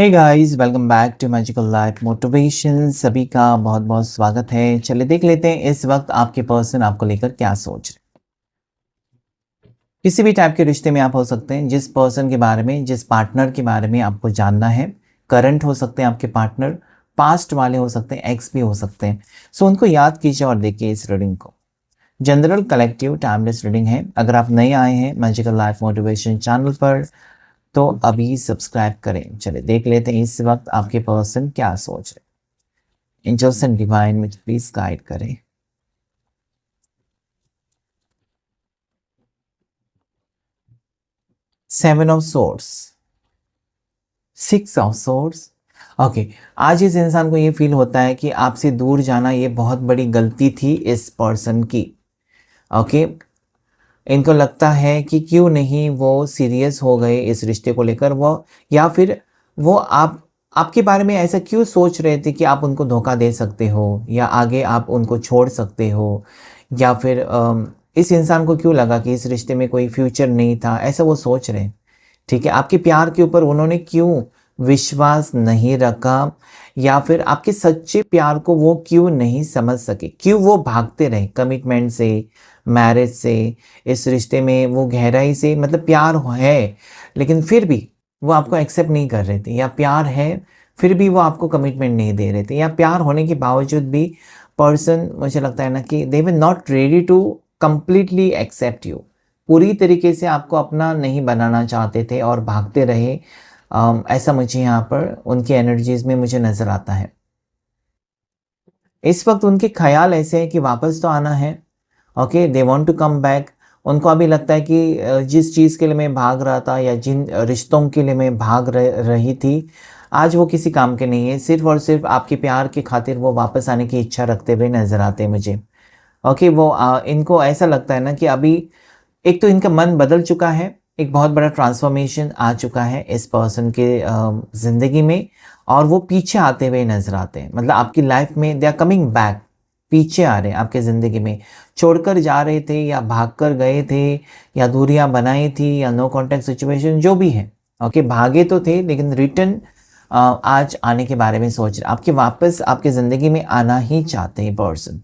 Hey guys, welcome back to magical life motivation. सभी का बहुत बहुत स्वागत है। चलिए देख लेते हैं इस वक्त आपके पर्सन आपको लेकर क्या सोच रहे। किसी भी टाइप के रिश्ते में आप हो सकते हैं। जिस पर्सन के बारे में, जिस पार्टनर के बारे में आपको जानना है, करंट हो सकते हैं आपके पार्टनर, पास्ट वाले हो सकते हैं, एक्स भी हो सकते हैं। सो उनको याद कीजिए और देखिए इस रीडिंग को। जनरल कलेक्टिव टाइमलेस रीडिंग है। अगर आप नए आए हैं मैजिकल लाइफ मोटिवेशन चैनल पर तो अभी सब्सक्राइब करें। चलिए देख लेते हैं इस वक्त आपके पर्सन क्या सोच रहे। एंजल्स एंड डिवाइन मुझे प्लीज गाइड करें। Seven of swords, six of swords. Okay, आज इस इंसान को ये फील होता है कि आपसे दूर जाना ये बहुत बड़ी गलती थी इस पर्सन की। ओके, इनको लगता है कि क्यों नहीं वो सीरियस हो गए इस रिश्ते को लेकर, वो या फिर वो आपके बारे में ऐसा क्यों सोच रहे थे कि आप उनको धोखा दे सकते हो या आगे आप उनको छोड़ सकते हो, या फिर इस इंसान को क्यों लगा कि इस रिश्ते में कोई फ्यूचर नहीं था, ऐसा वो सोच रहे हैं। ठीक है, आपके प्यार के ऊपर उन्होंने क्यों विश्वास नहीं रखा, या फिर आपके सच्चे प्यार को वो क्यों नहीं समझ सके, क्यों वो भागते रहे कमिटमेंट से, मैरिज से, इस रिश्ते में वो गहराई से, मतलब प्यार है लेकिन फिर भी वो आपको एक्सेप्ट नहीं कर रहे थे, या प्यार है फिर भी वो आपको कमिटमेंट नहीं दे रहे थे, या प्यार होने के बावजूद भी पर्सन, मुझे लगता है ना कि they were not ready to completely accept you, पूरी तरीके से आपको अपना नहीं बनाना चाहते थे और भागते रहे। ऐसा मुझे यहाँ पर उनकी एनर्जीज में मुझे नज़र आता है। इस वक्त उनके ख्याल ऐसे हैं कि वापस तो आना है। Okay, they want to come back. उनको अभी लगता है कि जिस चीज़ के लिए मैं भाग रहा था या जिन रिश्तों के लिए मैं भाग रही थी, आज वो किसी काम के नहीं है। सिर्फ और सिर्फ आपके प्यार की खातिर वो वापस आने की इच्छा रखते हुए नजर आते हैं मुझे। ओके, वो इनको ऐसा लगता है ना कि अभी एक तो इनका मन बदल चुका है, एक बहुत बड़ा ट्रांसफॉर्मेशन आ चुका है इस पर्सन के ज़िंदगी में, और वो पीछे आते हुए नजर आते हैं। मतलब आपकी लाइफ में दे आर कमिंग बैक, पीछे आ रहे हैं आपके ज़िंदगी में। छोड़कर जा रहे थे या भागकर गए थे या दूरियां बनाई थी या नो कांटेक्ट सिचुएशन जो भी है। ओके, भागे तो थे लेकिन रिटर्न आज आने के बारे में सोच रहे, आपके वापस आपके ज़िंदगी में आना ही चाहते हैं person.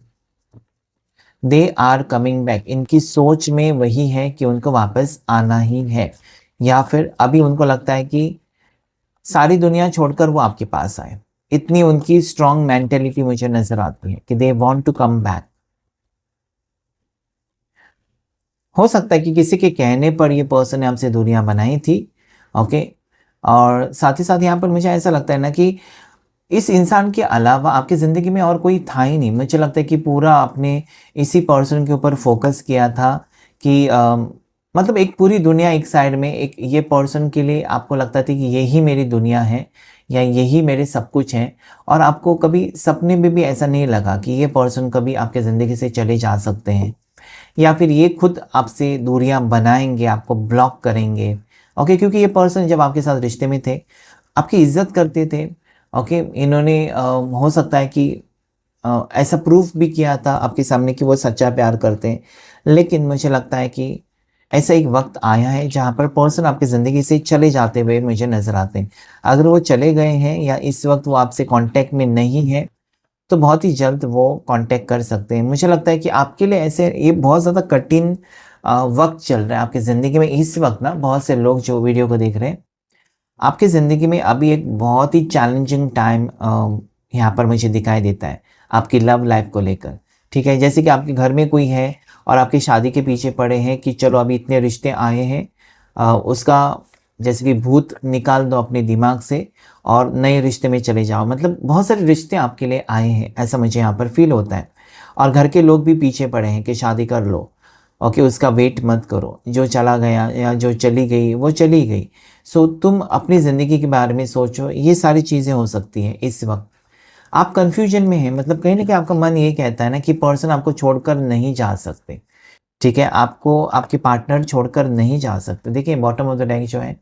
They are coming back, इनकी सोच में वही है कि उनको वापस आना ही है, या फिर अभी उनको लगता है कि सारी दुनिया छोड़कर वो आपके पास आए। इतनी उनकी स्ट्रॉन्ग मेंटेलिटी मुझे नजर आती है कि they want to come back. हो सकता है कि किसी के कहने पर ये पर्सन ने आपसे दूरियां बनाई थी। ओके, और साथ ही साथ यहाँ पर मुझे ऐसा लगता है ना कि इस इंसान के अलावा आपकी ज़िंदगी में और कोई था ही नहीं। मुझे लगता है कि पूरा आपने इसी पर्सन के ऊपर फोकस किया था कि मतलब एक पूरी दुनिया एक साइड में, एक ये पर्सन के लिए आपको लगता था कि यही मेरी दुनिया है या यही मेरे सब कुछ है, और आपको कभी सपने में भी ऐसा नहीं लगा कि ये पर्सन कभी आपके ज़िंदगी से चले जा सकते हैं, या फिर ये खुद आपसे दूरियां बनाएंगे, आपको ब्लॉक करेंगे। ओके, क्योंकि ये पर्सन जब आपके साथ रिश्ते में थे आपकी इज्जत करते थे। ओके, इन्होंने हो सकता है कि ऐसा प्रूफ भी किया था आपके सामने कि वो सच्चा प्यार करते हैं, लेकिन मुझे लगता है कि ऐसा एक वक्त आया है जहाँ पर पर्सन आपकी ज़िंदगी से चले जाते हुए मुझे नज़र आते हैं। अगर वो चले गए हैं या इस वक्त वो आपसे कांटेक्ट में नहीं है तो बहुत ही जल्द वो कांटेक्ट कर सकते हैं। मुझे लगता है कि आपके लिए ऐसे ये बहुत ज़्यादा कठिन वक्त चल रहा है आपकी ज़िंदगी में इस वक्त ना। बहुत से लोग जो वीडियो को देख रहे हैं, आपकी ज़िंदगी में अभी एक बहुत ही चैलेंजिंग टाइम यहाँ पर मुझे दिखाई देता है आपकी लव लाइफ को लेकर। ठीक है, जैसे कि आपके घर में कोई है और आपकी शादी के पीछे पड़े हैं कि चलो अभी इतने रिश्ते आए हैं, उसका जैसे कि भूत निकाल दो अपने दिमाग से और नए रिश्ते में चले जाओ। मतलब बहुत सारे रिश्ते आपके लिए आए हैं, ऐसा मुझे यहाँ पर फील होता है। और घर के लोग भी पीछे पड़े हैं कि शादी कर लो। ओके, उसका वेट मत करो, जो चला गया या जो चली गई वो चली गई। सो तुम अपनी ज़िंदगी के बारे में सोचो। ये सारी चीज़ें हो सकती हैं इस वक्त। आप कंफ्यूजन में हैं, मतलब कहीं ना कहीं आपका मन ये कहता है ना कि पर्सन आपको छोड़कर नहीं जा सकते। ठीक है, आपको आपके पार्टनर छोड़कर नहीं जा सकते। देखिए बॉटम ऑफ द डेक जो है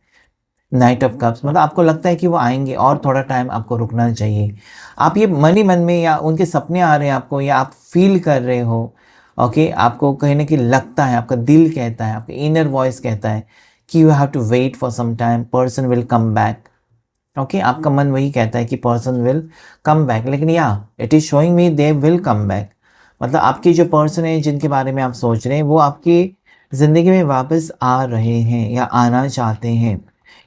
नाइट ऑफ कप्स, मतलब आपको लगता है कि वो आएंगे और थोड़ा टाइम आपको रुकना चाहिए। आप ये मन ही मन में या उनके सपने आ रहे हैं आपको, या आप फील कर रहे हो। ओके, आपको कहीं ना कहीं लगता है, आपका दिल कहता है, आपका इनर वॉइस कहता है कि you have to wait for some time, person will come back. Okay आपका मन वही कहता है कि पर्सन विल कम बैक, लेकिन या it is showing me they will come back. मतलब आपकी जो पर्सन है जिनके बारे में आप सोच रहे हैं वो आपकी ज़िंदगी में वापस आ रहे हैं या आना चाहते हैं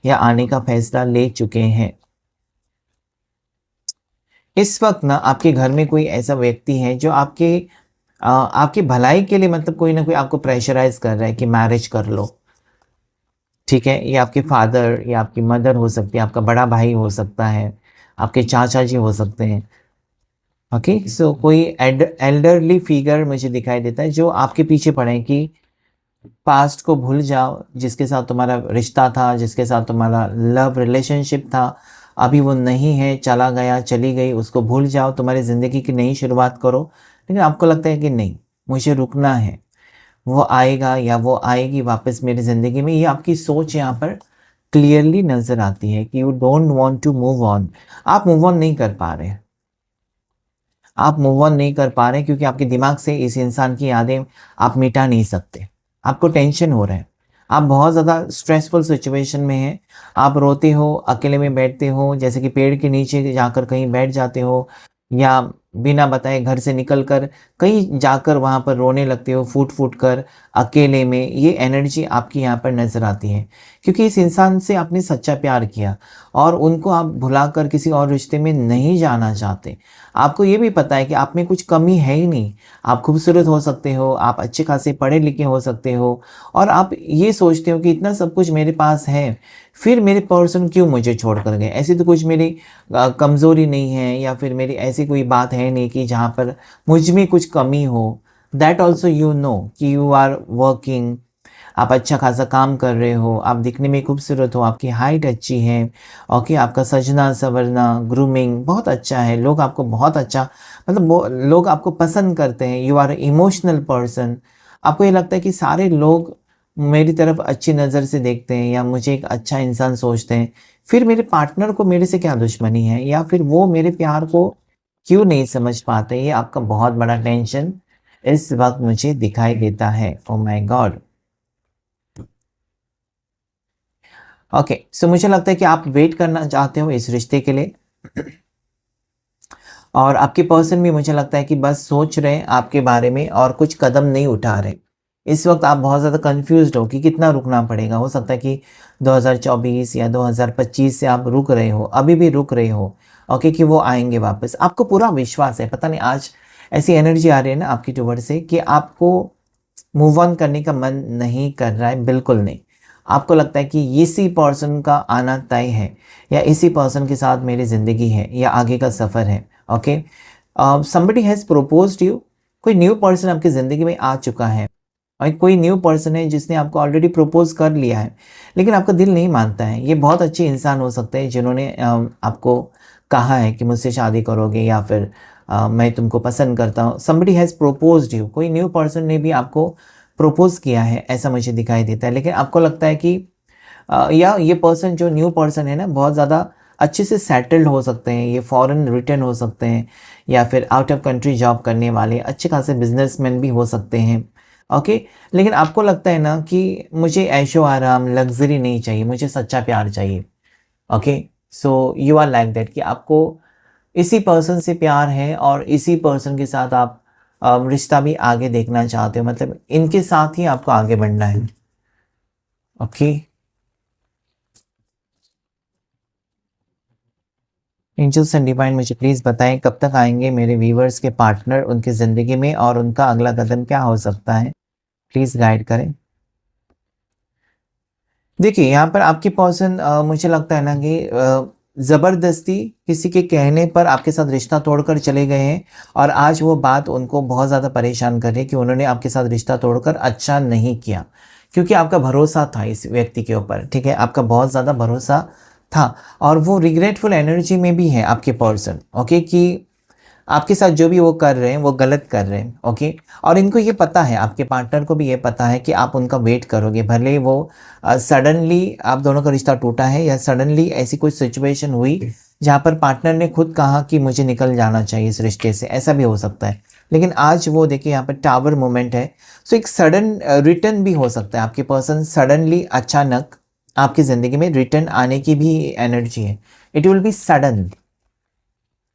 या आने का फैसला ले चुके हैं। इस वक्त ना आपके घर में कोई ऐसा व्यक्ति है जो आपकी भलाई के लिए मतलब कोई ना कोई आपको प्रेशराइज कर रहा है कि मैरिज कर लो, ठीक है। ये आपके फादर या आपकी मदर हो सकती है, आपका बड़ा भाई हो सकता है, आपके चाचा जी हो सकते हैं। ओके सो कोई एल्डरली फिगर मुझे दिखाई देता है जो आपके पीछे पड़े हैं कि पास्ट को भूल जाओ, जिसके साथ तुम्हारा रिश्ता था, जिसके साथ तुम्हारा लव रिलेशनशिप था, अभी वो नहीं है, चला गया चली गई, उसको भूल जाओ, तुम्हारी ज़िंदगी की नई शुरुआत करो। लेकिन आपको लगता है कि नहीं, मुझे रुकना है, वो आएगा या वो आएगी वापस मेरी ज़िंदगी में। ये आपकी सोच यहाँ पर क्लियरली नज़र आती है कि you don't want to move on. आप मूव ऑन नहीं कर पा रहे, आप मूव ऑन नहीं कर पा रहे क्योंकि आपके दिमाग से इस इंसान की यादें आप मिटा नहीं सकते। आपको टेंशन हो रहा है, आप बहुत ज़्यादा स्ट्रेसफुल सिचुएशन में हैं, आप रोते हो, अकेले में बैठते हो, जैसे कि पेड़ के नीचे जाकर कहीं बैठ जाते हो या बिना बताए घर से निकल कर कहीं जाकर वहाँ पर रोने लगते हो फूट फूट कर अकेले में। ये एनर्जी आपकी यहाँ पर नज़र आती है क्योंकि इस इंसान से आपने सच्चा प्यार किया और उनको आप भुलाकर किसी और रिश्ते में नहीं जाना चाहते। आपको ये भी पता है कि आप में कुछ कमी है ही नहीं, आप खूबसूरत हो सकते हो, आप अच्छे खासे पढ़े लिखे हो सकते हो और आप ये सोचते हो कि इतना सब कुछ मेरे पास है, फिर मेरे पर्सन क्यों मुझे छोड़ कर गए। ऐसी तो कुछ मेरी कमज़ोरी नहीं है या फिर मेरी ऐसी कोई बात है नहीं कि जहाँ पर मुझ में कुछ कमी हो। दैट ऑल्सो यू नो कि यू आर वर्किंग, आप अच्छा खासा काम कर रहे हो, आप दिखने में खूबसूरत हो, आपकी हाइट अच्छी है, ओके आपका सजना संवरना ग्रूमिंग बहुत अच्छा है, लोग आपको बहुत अच्छा मतलब लोग आपको पसंद करते हैं। You are emotional person. आपको ये लगता है कि सारे लोग मेरी तरफ अच्छी नज़र से देखते हैं या मुझे एक अच्छा इंसान सोचते हैं, फिर मेरे पार्टनर को मेरे से क्या दुश्मनी है या फिर वो मेरे प्यार को क्यों नहीं समझ पाते। ये आपका बहुत बड़ा टेंशन इस वक्त मुझे दिखाई देता है। Oh my God. Okay so मुझे लगता है कि आप वेट करना चाहते हो इस रिश्ते के लिए और आपके पर्सन भी मुझे लगता है कि बस सोच रहे हैं आपके बारे में और कुछ कदम नहीं उठा रहे। इस वक्त आप बहुत ज़्यादा कंफ्यूज्ड हो कि कितना रुकना पड़ेगा। हो सकता है कि 2024 या 2025 से आप रुक रहे हो, अभी भी रुक रहे हो, ओके कि वो आएंगे वापस। आपको पूरा विश्वास है, पता नहीं आज ऐसी एनर्जी आ रही है ना आपकी टूवर्ड से कि आपको मूव ऑन करने का मन नहीं कर रहा है, बिल्कुल नहीं। आपको लगता है कि इसी पर्सन का आना तय है या इसी पर्सन के साथ मेरी ज़िंदगी है या आगे का सफ़र है। Okay somebody has proposed you, कोई न्यू पर्सन आपकी ज़िंदगी में आ चुका है और कोई न्यू पर्सन है जिसने आपको ऑलरेडी प्रपोज कर लिया है, लेकिन आपका दिल नहीं मानता है। ये बहुत अच्छे इंसान हो सकते हैं जिन्होंने आपको कहा है कि मुझसे शादी करोगे या फिर मैं तुमको पसंद करता हूँ। समबडी हैज़ प्रपोज्ड यू, कोई न्यू पर्सन ने भी आपको प्रपोज किया है ऐसा मुझे दिखाई देता है। लेकिन आपको लगता है कि या ये पर्सन जो न्यू पर्सन है ना बहुत ज़्यादा अच्छे से सेटल्ड हो सकते हैं, ये फॉरेन रिटर्न हो सकते हैं या फिर आउट ऑफ कंट्री जॉब करने वाले अच्छे खासे बिजनेसमैन भी हो सकते हैं। ओके लेकिन आपको लगता है ना कि मुझे ऐशो आराम लग्जरी नहीं चाहिए, मुझे सच्चा प्यार चाहिए। Okay so you are like that कि आपको इसी पर्सन से प्यार है और इसी पर्सन के साथ आप रिश्ता भी आगे देखना चाहते हो, मतलब इनके साथ ही आपको आगे बढ़ना है। ओके एंजल्स एंड डिवाइन मुझे प्लीज़ बताएं कब तक आएंगे मेरे व्यूवर्स के पार्टनर उनकी ज़िंदगी में और उनका अगला कदम क्या हो सकता है, प्लीज़ गाइड करें। देखिए यहाँ पर आपकी पर्सन मुझे लगता है ना कि ज़बरदस्ती किसी के कहने पर आपके साथ रिश्ता तोड़कर चले गए हैं और आज वो बात उनको बहुत ज़्यादा परेशान कर रही है कि उन्होंने आपके साथ रिश्ता तोड़कर अच्छा नहीं किया, क्योंकि आपका भरोसा था इस व्यक्ति के ऊपर, ठीक है, आपका बहुत ज़्यादा भरोसा था और वो रिग्रेटफुल एनर्जी में भी है आपके पर्सन। ओके कि आपके साथ जो भी वो कर रहे हैं वो गलत कर रहे हैं। ओके और इनको ये पता है, आपके पार्टनर को भी ये पता है कि आप उनका वेट करोगे, भले वो सडनली आप दोनों का रिश्ता टूटा है या सडनली ऐसी कोई सिचुएशन हुई जहाँ पर पार्टनर ने खुद कहा कि मुझे निकल जाना चाहिए इस रिश्ते से, ऐसा भी हो सकता है। लेकिन आज वो देखिए यहाँ पर टावर मोमेंट है, सो एक सडन रिटर्न भी हो सकता है। आपके पर्सन सडनली अचानक आपकी ज़िंदगी में रिटर्न आने की भी एनर्जी है, इट विल बी सडन।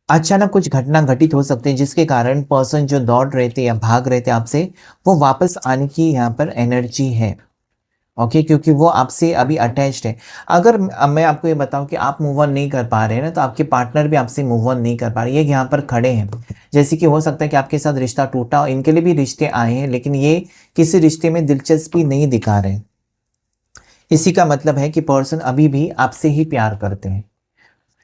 अचानक कुछ घटना घटित हो सकती है जिसके कारण पर्सन जो दौड़ रहे थे या भाग रहे थे आपसे, वो वापस आने की यहाँ पर एनर्जी है। ओके, क्योंकि वो आपसे अभी अटैच्ड है। अगर मैं आपको ये बताऊं कि आप मूव ऑन नहीं कर पा रहे हैं ना, तो आपके पार्टनर भी आपसे मूव ऑन नहीं कर पा रहे, ये यहाँ पर खड़े हैं। जैसे कि हो सकता है कि आपके साथ रिश्ता टूटा और इनके लिए भी रिश्ते आए हैं, लेकिन ये किसी रिश्ते में दिलचस्पी नहीं दिखा रहे। इसी का मतलब है कि पर्सन अभी भी आपसे ही प्यार करते हैं।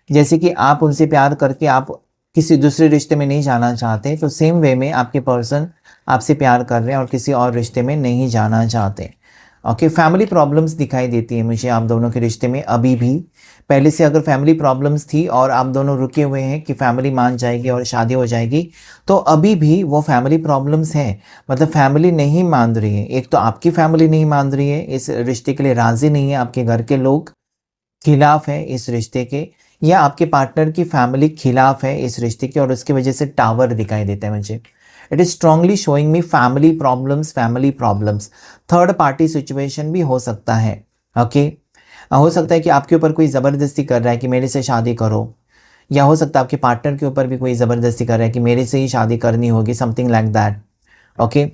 जैसे कि आप उनसे प्यार करके आप किसी दूसरे रिश्ते में नहीं जाना चाहते, तो सेम वे में आपके पर्सन आपसे प्यार कर रहे हैं और किसी और रिश्ते में नहीं जाना चाहते। ओके, फैमिली प्रॉब्लम्स दिखाई देती है मुझे आप दोनों के रिश्ते में अभी भी। पहले से अगर फैमिली प्रॉब्लम्स थी और आप दोनों रुके हुए हैं कि फैमिली मान जाएगी और शादी हो जाएगी, तो अभी भी वो फैमिली प्रॉब्लम्स हैं। मतलब फैमिली नहीं मान रही है। एक तो आपकी फैमिली नहीं मान रही है, इस रिश्ते के लिए राज़ी नहीं है, आपके घर के लोग खिलाफ है इस रिश्ते के, या आपके पार्टनर की फैमिली खिलाफ है इस रिश्ते के, और उसकी वजह से टावर दिखाई देता है मुझे। It is strongly showing me family problems, family problems. Third party situation भी हो सकता है। ओके, हो सकता है कि आपके ऊपर कोई ज़बरदस्ती कर रहा है कि मेरे से शादी करो, या हो सकता है आपके पार्टनर के ऊपर भी कोई ज़बरदस्ती कर रहा है कि मेरे से ही शादी करनी होगी, समथिंग लाइक दैट। ओके,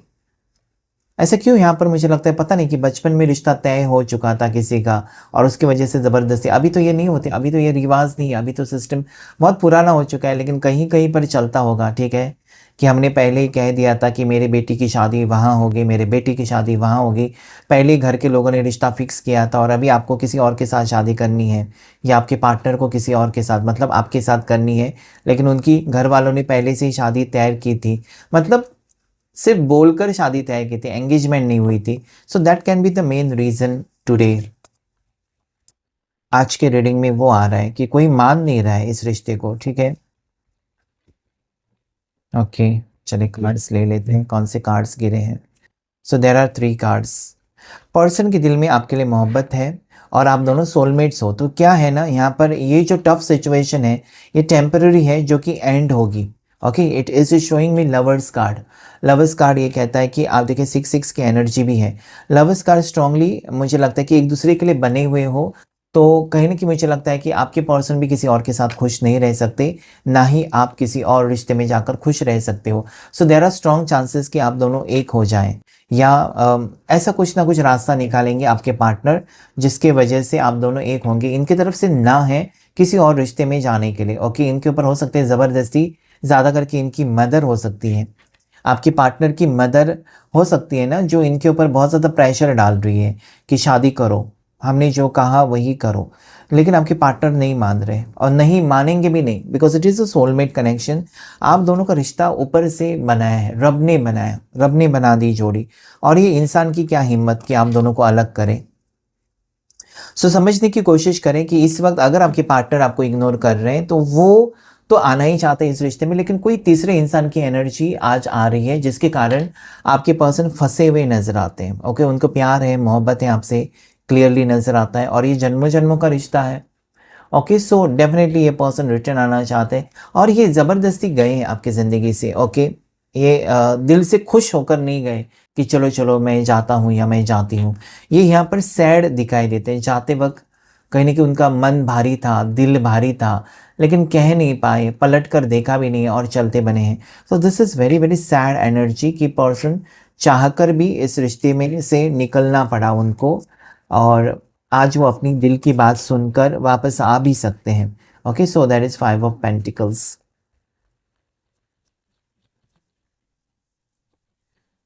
ऐसा क्यों यहाँ पर मुझे लगता है, पता नहीं, कि बचपन में रिश्ता तय हो चुका था किसी का और उसकी वजह से ज़बरदस्ती। अभी तो ये नहीं होती, अभी तो ये रिवाज नहीं है, अभी तो सिस्टम बहुत पुराना हो चुका है, लेकिन कहीं कहीं पर चलता होगा। ठीक है, कि हमने पहले ही कह दिया था कि मेरी बेटी की शादी वहाँ होगी, मेरे बेटी की शादी वहाँ होगी। पहले ही घर के लोगों ने रिश्ता फिक्स किया था और अभी आपको किसी और के साथ शादी करनी है, या आपके पार्टनर को किसी और के साथ, मतलब आपके साथ करनी है, लेकिन उनकी घर वालों ने पहले से ही शादी तय की थी। मतलब सिर्फ बोलकर शादी तय की थी, एंगेजमेंट नहीं हुई थी। So that can be the main reason today. आज के रीडिंग में वो आ रहा है कि कोई मान नहीं रहा है इस रिश्ते को। ठीक है, ओके, चलिए कार्ड्स ले लेते हैं, कौन से कार्ड्स गिरे हैं। सो देर आर 3 कार्ड्स। पर्सन के दिल में आपके लिए मोहब्बत है और आप दोनों सोलमेट्स हो। तो क्या है ना, यहाँ पर ये जो टफ सिचुएशन है ये टेम्पररी है, जो कि एंड होगी। Okay, it is showing me lovers card. Lovers card ये कहता है कि आप देखिए 6 की एनर्जी भी है। लवर्स कार्ड स्ट्रांगली मुझे लगता है कि एक दूसरे के लिए बने हुए हो, तो कहीं ना कहीं मुझे लगता है कि आपके पर्सन भी किसी और के साथ खुश नहीं रह सकते, ना ही आप किसी और रिश्ते में जाकर खुश रह सकते हो। सो देर आर स्ट्रॉन्ग चांसेस कि आप दोनों एक हो जाएं, या ऐसा कुछ ना कुछ रास्ता निकालेंगे आपके पार्टनर, जिसके वजह से आप दोनों एक होंगे। इनकी तरफ से ना है किसी और रिश्ते में जाने के लिए। ओके, इनके ऊपर हो सकते हैं ज़बरदस्ती, ज़्यादा करके इनकी मदर हो सकती है, आपकी पार्टनर की मदर हो सकती है ना, जो इनके ऊपर बहुत ज़्यादा प्रेशर डाल रही है कि शादी करो, हमने जो कहा वही करो। लेकिन आपके पार्टनर नहीं मान रहे और नहीं मानेंगे भी नहीं, because it is a soulmate connection. आप दोनों का रिश्ता ऊपर से बनाया है, रब ने बनाया, रब ने बना दी जोड़ी, और ये इंसान की क्या हिम्मत कि आप दोनों को अलग करें। सो समझने की कोशिश करें कि इस वक्त अगर आपके पार्टनर आपको इग्नोर कर रहे हैं, तो वो तो आना ही चाहते हैं इस रिश्ते में, लेकिन कोई तीसरे इंसान की एनर्जी आज आ रही है जिसके कारण आपके पर्सन फंसे हुए नजर आते हैं। ओके, उनको प्यार है, मोहब्बत है आपसे, क्लियरली नजर आता है, और ये जन्मों जन्मों का रिश्ता है। ओके, सो डेफिनेटली ये पर्सन रिटर्न आना चाहते हैं, और ये ज़बरदस्ती गए हैं आपकी ज़िंदगी से। ओके, ये दिल से खुश होकर नहीं गए कि चलो चलो मैं जाता हूँ या मैं जाती हूँ। ये यहाँ पर सैड दिखाई देते हैं, जाते वक्त कहीं ना कहीं उनका मन भारी था, दिल भारी था, लेकिन कह नहीं पाए, पलट कर देखा भी नहीं और चलते बने हैं। So this is very very sad energy कि पर्सन चाहकर भी इस रिश्ते में से निकलना पड़ा उनको, और आज वो अपनी दिल की बात सुनकर वापस आ भी सकते हैं। Okay, so that is 5 of pentacles.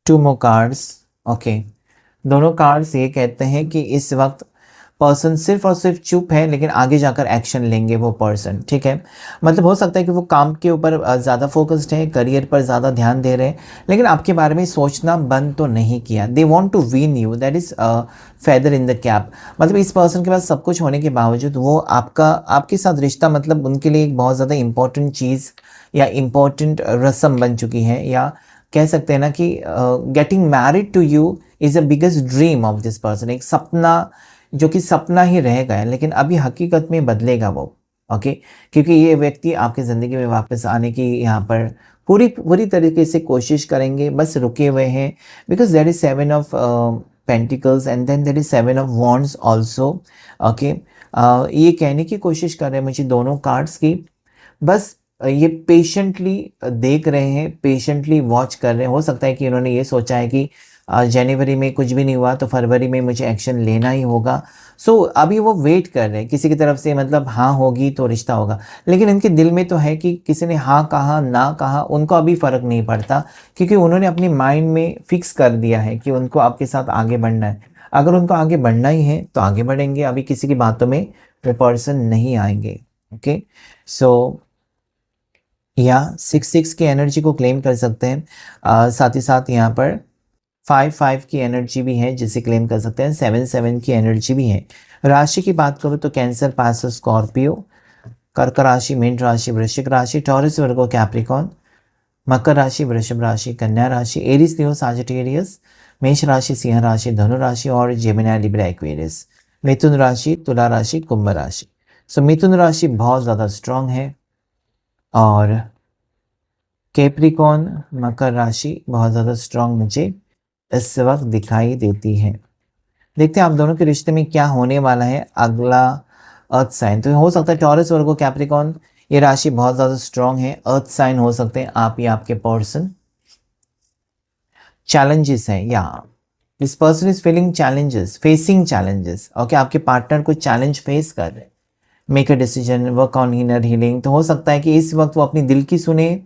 2 more cards. Okay, दोनों कार्ड्स ये कहते हैं कि इस वक्त पर्सन सिर्फ और सिर्फ चुप है, लेकिन आगे जाकर एक्शन लेंगे वो पर्सन। ठीक है, मतलब हो सकता है कि वो काम के ऊपर ज़्यादा फोकस्ड है, करियर पर ज़्यादा ध्यान दे रहे हैं, लेकिन आपके बारे में सोचना बंद तो नहीं किया। They want to win you, that is feather in the cap. मतलब इस पर्सन के पास सब कुछ होने के बावजूद वो आपके साथ रिश्ता, मतलब उनके लिए एक बहुत ज़्यादा इंपॉर्टेंट चीज़ या इम्पॉर्टेंट रस्म बन चुकी है, या कह सकते हैं ना कि getting married to you is the biggest dream of this person. एक सपना जो कि सपना ही रह गया, लेकिन अभी हकीकत में बदलेगा वो। ओके, क्योंकि ये व्यक्ति आपकी ज़िंदगी में वापस आने की यहाँ पर पूरी पूरी तरीके से कोशिश करेंगे, बस रुके हुए हैं, because there is 7 of pentacles and then there is 7 of wands also. Okay, ये कहने की कोशिश कर रहे हैं मुझे दोनों कार्ड्स की, बस ये पेशेंटली देख रहे हैं, पेशेंटली वॉच कर रहे हैं। हो सकता है कि उन्होंने ये सोचा है कि जनवरी में कुछ भी नहीं हुआ तो फरवरी में मुझे एक्शन लेना ही होगा। सो अभी वो वेट कर रहे हैं किसी की तरफ से, मतलब हाँ होगी तो रिश्ता होगा। लेकिन इनके दिल में तो है कि किसी ने हाँ कहा ना कहा उनको अभी फ़र्क नहीं पड़ता, क्योंकि उन्होंने अपनी माइंड में फिक्स कर दिया है कि उनको आपके साथ आगे बढ़ना है। अगर उनको आगे बढ़ना ही है तो आगे बढ़ेंगे, अभी किसी की बातों में वो पर्सन नहीं आएंगे। ओके, सो या 6-6 की एनर्जी को क्लेम कर सकते हैं। साथ ही साथ यहाँ पर 5-5 की एनर्जी भी है जिसे क्लेम कर सकते हैं। 7-7 की एनर्जी भी है। राशि की बात करूँ तो कैंसर, पास, स्कॉर्पियो, कर्क राशि, मीन राशि, वृश्चिक राशि, टॉरस, वर्गो, कैप्रिकॉन, मकर राशि, वृषभ राशि, कन्या राशि, एरिस, लियो, साजिटेरियस, मेष राशि, सिंह राशि, धनु राशि और जेमिनी, लिब्रा, एक्वेरियस, मिथुन राशि, तुला राशि, कुंभ राशि। सो मिथुन राशि बहुत ज़्यादा स्ट्रांग है और कैप्रिकॉन, मकर राशि बहुत ज़्यादा स्ट्रांग मुझे इस वक्त दिखाई देती है। देखते हैं आप दोनों के रिश्ते में क्या होने वाला है। अगला अर्थ साइन, तो हो सकता है टॉरस, वर्गो, कैप्रिकॉन, ये राशि बहुत ज़्यादा स्ट्रांग है। अर्थ साइन हो सकते हैं आप या आपके पर्सन। चैलेंजेस हैं, या this person is feeling challenges, facing challenges. Okay, आपके पार्टनर को चैलेंज फेस कर रहे हैं। Make a decision, work on inner healing. तो हो सकता है कि इस वक्त वो अपनी दिल की सुने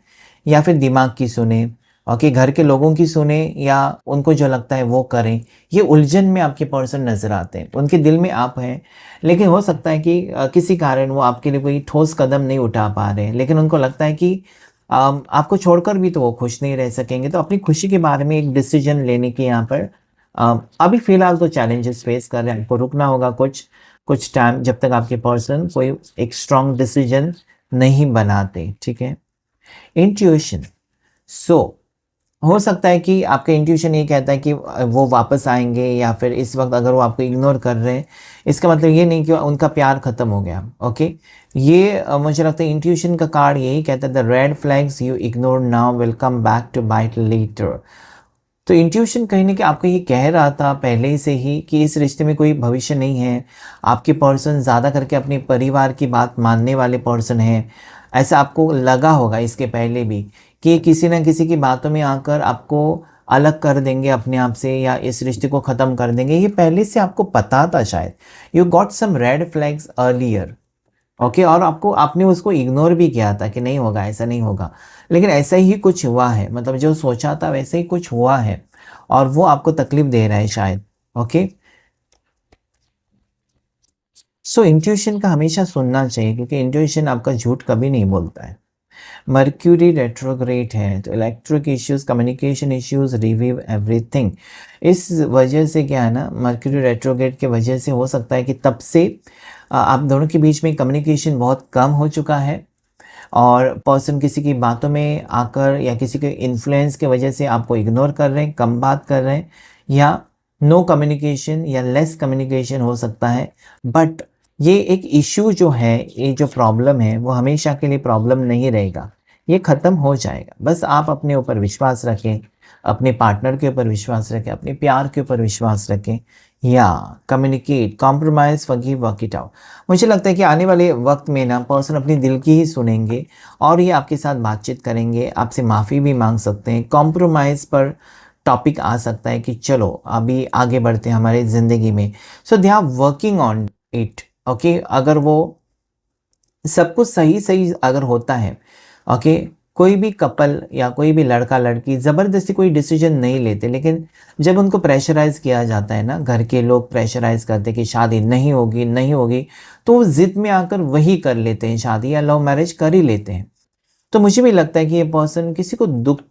या फिर दिमाग की सुने, ओके, घर के लोगों की सुने या उनको जो लगता है वो करें। ये उलझन में आपके पर्सन नजर आते हैं, उनके दिल में आप हैं, लेकिन हो सकता है कि किसी कारण वो आपके लिए कोई ठोस कदम नहीं उठा पा रहे हैं, लेकिन उनको लगता है कि आपको छोड़कर भी तो वो खुश नहीं रह सकेंगे। तो अपनी खुशी के बारे में एक डिसीजन लेने की यहाँ पर अभी फिलहाल तो चैलेंजेस फेस कर रहे हैं। आपको रुकना होगा कुछ टाइम, जब तक आपके पर्सन कोई एक स्ट्रॉन्ग डिसीजन नहीं बनाते। ठीक है, इंट्यूशन। सो हो सकता है कि आपका इंट्यूशन ये कहता है कि वो वापस आएंगे, या फिर इस वक्त अगर वो आपको इग्नोर कर रहे हैं, इसका मतलब ये नहीं कि उनका प्यार ख़त्म हो गया। ओके, ये मुझे लगता है इंट्यूशन का कार्ड यही कहता है, the red flags you ignore now will come back to bite later. तो इंट्यूशन कहीं ना कहीं आपको ये कह रहा था पहले से ही कि इस रिश्ते में कोई भविष्य नहीं है। आपके पर्सन ज़्यादा करके अपने परिवार की बात मानने वाले पर्सन हैं। ऐसा आपको लगा होगा इसके पहले भी कि किसी न किसी की बातों में आकर आपको अलग कर देंगे अपने आप से, या इस रिश्ते को ख़त्म कर देंगे। ये पहले से आपको पता था शायद। You got some red flags earlier. Okay, और आपने उसको इग्नोर भी किया था कि नहीं होगा, ऐसा नहीं होगा, लेकिन ऐसा ही कुछ हुआ है। मतलब जो सोचा था वैसे ही कुछ हुआ है और वो आपको तकलीफ दे रहा है शायद। ओके, सो इंट्यूशन का हमेशा सुनना चाहिए, क्योंकि इंट्यूशन आपका झूठ कभी नहीं बोलता है। मर्क्यूरी रेट्रोग्रेड है तो electric issues, communication issues, review everything. इस वजह से क्या है ना, मर्क्यूरी रेट्रोग्रेड के वजह से हो सकता है कि तब से आप दोनों के बीच में कम्युनिकेशन बहुत कम हो चुका है, और पर्सन किसी की बातों में आकर या किसी के इन्फ्लुएंस के वजह से आपको इग्नोर कर रहे हैं, कम बात कर रहे हैं, या नो कम्युनिकेशन या लेस कम्युनिकेशन हो सकता है। बट ये एक इश्यू जो है, ये जो प्रॉब्लम है वो हमेशा के लिए प्रॉब्लम नहीं रहेगा, ये ख़त्म हो जाएगा। बस आप अपने ऊपर विश्वास रखें, अपने पार्टनर के ऊपर विश्वास रखें, अपने प्यार के ऊपर विश्वास रखें, या communicate, compromise, forgive, work it out. मुझे लगता है कि आने वाले वक्त में ना पर्सन अपनी दिल की ही सुनेंगे और ये आपके साथ बातचीत करेंगे, आपसे माफ़ी भी मांग सकते हैं। कॉम्प्रोमाइज़ पर टॉपिक आ सकता है कि चलो अभी आगे बढ़ते हैं हमारी ज़िंदगी में। So they are working on it. Okay, अगर वो सब कुछ सही सही अगर होता है, ओके, कोई भी कपल या कोई भी लड़का लड़की ज़बरदस्ती कोई डिसीजन नहीं लेते, लेकिन जब उनको प्रेशराइज़ किया जाता है ना, घर के लोग प्रेशराइज़ करते हैं कि शादी नहीं होगी नहीं होगी, तो वो ज़िद में आकर वही कर लेते हैं, शादी या लव मैरिज कर ही लेते हैं। तो मुझे भी लगता है कि ये पर्सन किसी को दुख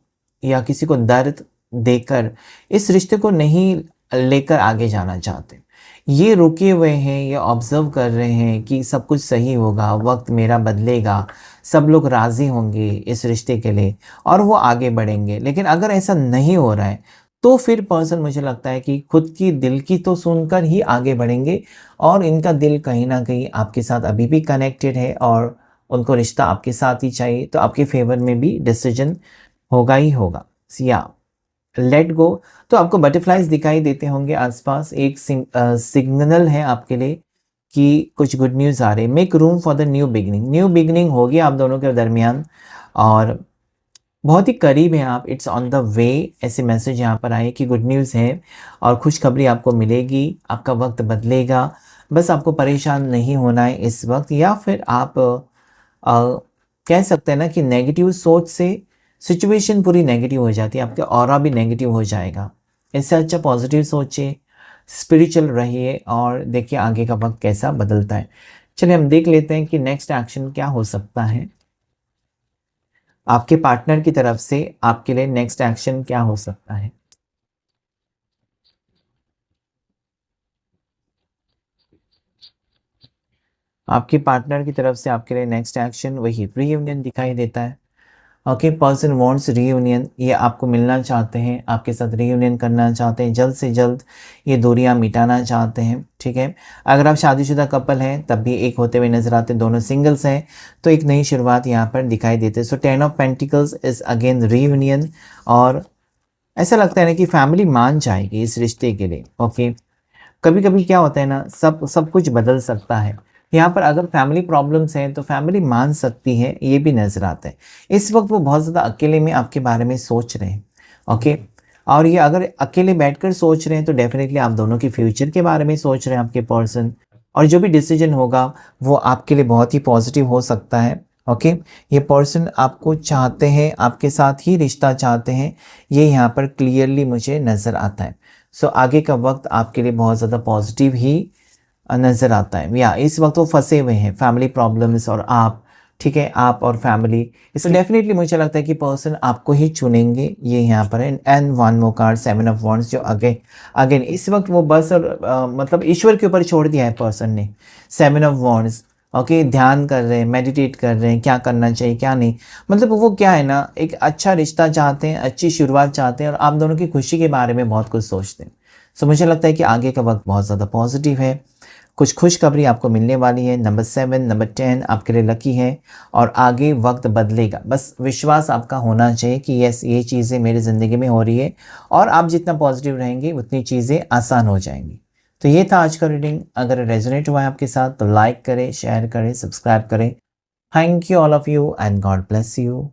या किसी को दर्द देकर इस रिश्ते को नहीं लेकर आगे जाना चाहते। ये रुके हुए हैं, ये ऑब्जर्व कर रहे हैं कि सब कुछ सही होगा, वक्त मेरा बदलेगा, सब लोग राज़ी होंगे इस रिश्ते के लिए और वो आगे बढ़ेंगे। लेकिन अगर ऐसा नहीं हो रहा है तो फिर पर्सन मुझे लगता है कि खुद की दिल की तो सुनकर ही आगे बढ़ेंगे, और इनका दिल कहीं ना कहीं आपके साथ अभी भी कनेक्टेड है और उनको रिश्ता आपके साथ ही चाहिए। तो आपके फेवर में भी डिसीजन होगा ही होगा। या लेट गो। तो आपको बटरफ्लाइज दिखाई देते होंगे आसपास, एक सिग्नल है आपके लिए कि कुछ गुड न्यूज़ आ रही है। Make room for the new beginning, new beginning होगी आप दोनों के दरमियान और बहुत ही करीब हैं आप, इट्स ऑन द वे, ऐसे मैसेज यहाँ पर आए कि गुड न्यूज़ है और खुशखबरी आपको मिलेगी, आपका वक्त बदलेगा। बस आपको परेशान नहीं होना है इस वक्त, या फिर आप कह सकते हैं ना कि नेगेटिव सोच से सिचुएशन पूरी नेगेटिव हो जाती है, आपके ऑरा भी नेगेटिव हो जाएगा। इससे अच्छा पॉजिटिव सोचिए, स्पिरिचुअल रहिए और देखिए आगे का वक्त कैसा बदलता है। चलिए हम देख लेते हैं कि नेक्स्ट एक्शन क्या हो सकता है आपके पार्टनर की तरफ से, आपके लिए नेक्स्ट एक्शन क्या हो सकता है। आपके पार्टनर की तरफ से आपके लिए नेक्स्ट एक्शन वही रीयूनियन दिखाई देता है। ओके, पर्सन वांट्स रीयूनियन, ये आपको मिलना चाहते हैं, आपके साथ रीयूनियन करना चाहते हैं, जल्द से जल्द ये दूरियां मिटाना चाहते हैं। ठीक है, अगर आप शादीशुदा कपल हैं तब भी एक होते हुए नजर आते हैं, दोनों सिंगल्स हैं तो एक नई शुरुआत यहाँ पर दिखाई देती है। सो 10 of pentacles is again reunion, और ऐसा लगता है ना कि फैमिली मान जाएगी इस रिश्ते के लिए। ओके, कभी कभी क्या होता है ना, सब कुछ बदल सकता है। यहाँ पर अगर फैमिली प्रॉब्लम्स हैं तो फैमिली मान सकती है, ये भी नजर आता है। इस वक्त वो बहुत ज़्यादा अकेले में आपके बारे में सोच रहे हैं। ओके, और ये अगर अकेले बैठकर सोच रहे हैं तो डेफिनेटली आप दोनों के फ्यूचर के बारे में सोच रहे हैं आपके पर्सन, और जो भी डिसीजन होगा वो आपके लिए बहुत ही पॉजिटिव हो सकता है। ओके, ये पर्सन आपको चाहते हैं, आपके साथ ही रिश्ता चाहते हैं, ये यहाँ पर क्लियरली मुझे नज़र आता है। सो आगे का वक्त आपके लिए बहुत ज़्यादा पॉजिटिव ही नज़र आता है। या इस वक्त वो फंसे हुए हैं फैमिली प्रॉब्लम्स और आप, ठीक है, आप और फैमिली, इसमें डेफिनेटली मुझे लगता है कि पर्सन आपको ही चुनेंगे, ये यहाँ पर है। And one more card, 7 of wands, जो अगेन इस वक्त वो बस और मतलब ईश्वर के ऊपर छोड़ दिया है पर्सन ने। 7 ऑफ वॉन्ड्स, ओके, ध्यान कर रहे हैं, मेडिटेट कर रहे हैं, क्या करना चाहिए क्या नहीं, मतलब वो क्या है ना, एक अच्छा रिश्ता चाहते हैं, अच्छी शुरुआत चाहते हैं और आप दोनों की खुशी के बारे में बहुत कुछ सोचते हैं। सो मुझे लगता है कि आगे का वक्त बहुत ज़्यादा पॉजिटिव है, कुछ खुशखबरी आपको मिलने वाली है। नंबर 7, नंबर 10 आपके लिए लकी है और आगे वक्त बदलेगा। बस विश्वास आपका होना चाहिए कि यस, ये चीज़ें मेरी ज़िंदगी में हो रही है, और आप जितना पॉजिटिव रहेंगे उतनी चीज़ें आसान हो जाएंगी। तो ये था आज का रीडिंग। अगर रेजोनेट हुआ है आपके साथ तो लाइक करें, शेयर करें, सब्सक्राइब करें। Thank you all of you and God bless you.